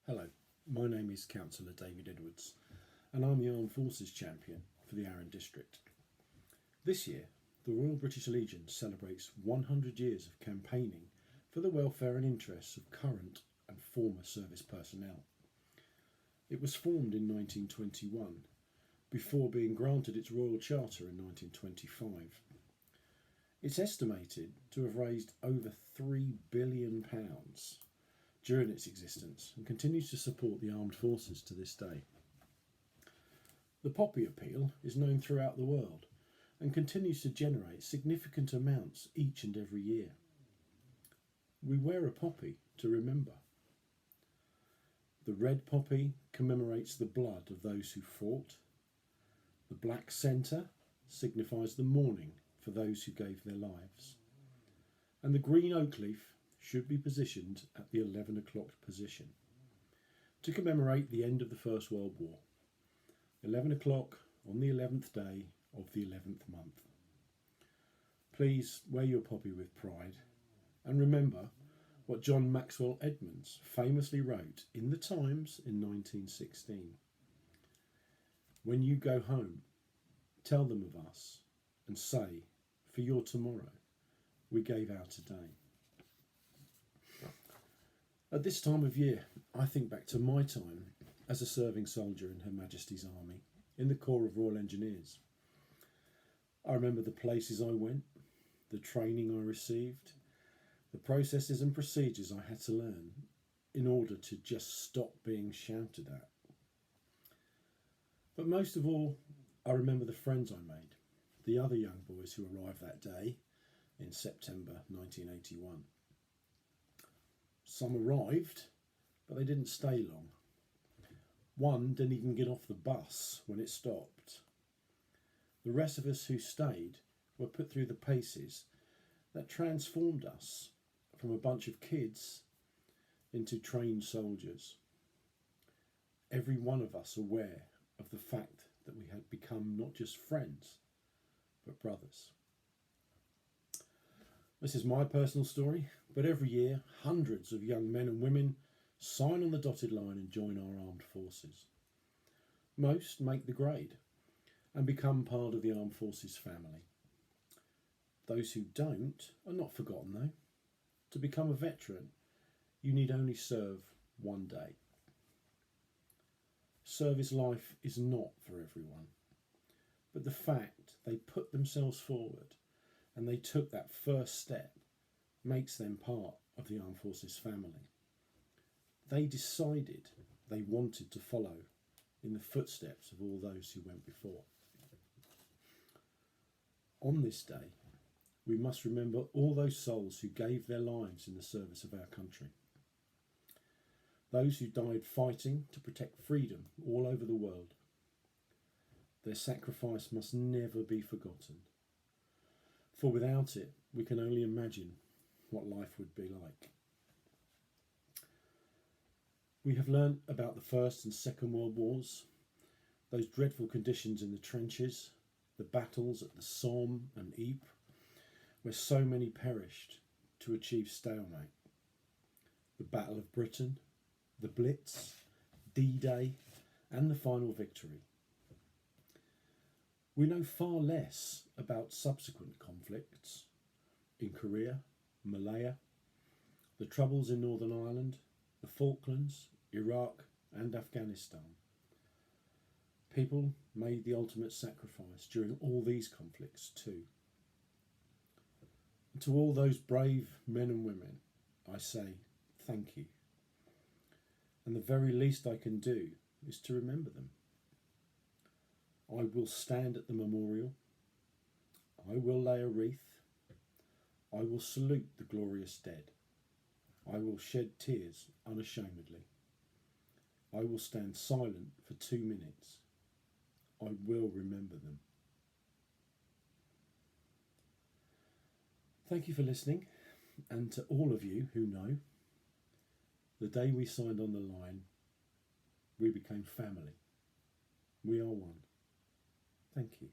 Hello, my name is Councillor David Edwards and I'm the Armed Forces Champion for the Arran District. This year, the Royal British Legion celebrates 100 years of campaigning for the welfare and interests of current and former service personnel. It was formed in 1921, before being granted its Royal Charter in 1925. It's estimated to have raised over £3 billion during its existence and continues to support the armed forces to this day. The poppy appeal is known throughout the world and continues to generate significant amounts each and every year. We wear a poppy to remember. The red poppy commemorates the blood of those who fought. The black centre signifies the mourning for those who gave their lives. And the green oak leaf should be positioned at the 11 o'clock position to commemorate the end of the First World War. 11 o'clock on the 11th day of the 11th month. Please wear your poppy with pride and remember what John Maxwell Edmonds famously wrote in the Times in 1916. When you go home, tell them of us and say, for your tomorrow, we gave our today. At this time of year, I think back to my time as a serving soldier in Her Majesty's Army in the Corps of Royal Engineers. I remember the places I went, the training I received, the processes and procedures I had to learn in order to just stop being shouted at. But most of all, I remember the friends I made, the other young boys who arrived that day in September 1981. Some arrived, but they didn't stay long. One didn't even get off the bus when it stopped. The rest of us who stayed were put through the paces that transformed us from a bunch of kids into trained soldiers. Every one of us aware of the fact that we had become not just friends, but brothers. This is my personal story, but every year hundreds of young men and women sign on the dotted line and join our armed forces. Most make the grade and become part of the armed forces family. Those who don't are not forgotten though. To become a veteran, you need only serve one day. Service life is not for everyone, but the fact they put themselves forward and they took that first step makes them part of the Armed Forces family. They decided they wanted to follow in the footsteps of all those who went before. On this day, we must remember all those souls who gave their lives in the service of our country. Those who died fighting to protect freedom all over the world. Their sacrifice must never be forgotten. For without it, we can only imagine what life would be like. We have learnt about the First and Second World Wars, those dreadful conditions in the trenches, the battles at the Somme and Ypres, where so many perished to achieve stalemate. The Battle of Britain, the Blitz, D-Day, and the final victory. We know far less about subsequent conflicts in Korea, Malaya, the troubles in Northern Ireland, the Falklands, Iraq and Afghanistan. People made the ultimate sacrifice during all these conflicts too. And to all those brave men and women, I say thank you. And the very least I can do is to remember them. I will stand at the memorial. I will lay a wreath. I will salute the glorious dead. I will shed tears unashamedly. I will stand silent for 2 minutes. I will remember them. Thank you for listening, and to all of you who know, the day we signed on the line, we became family. We are one. Thank you.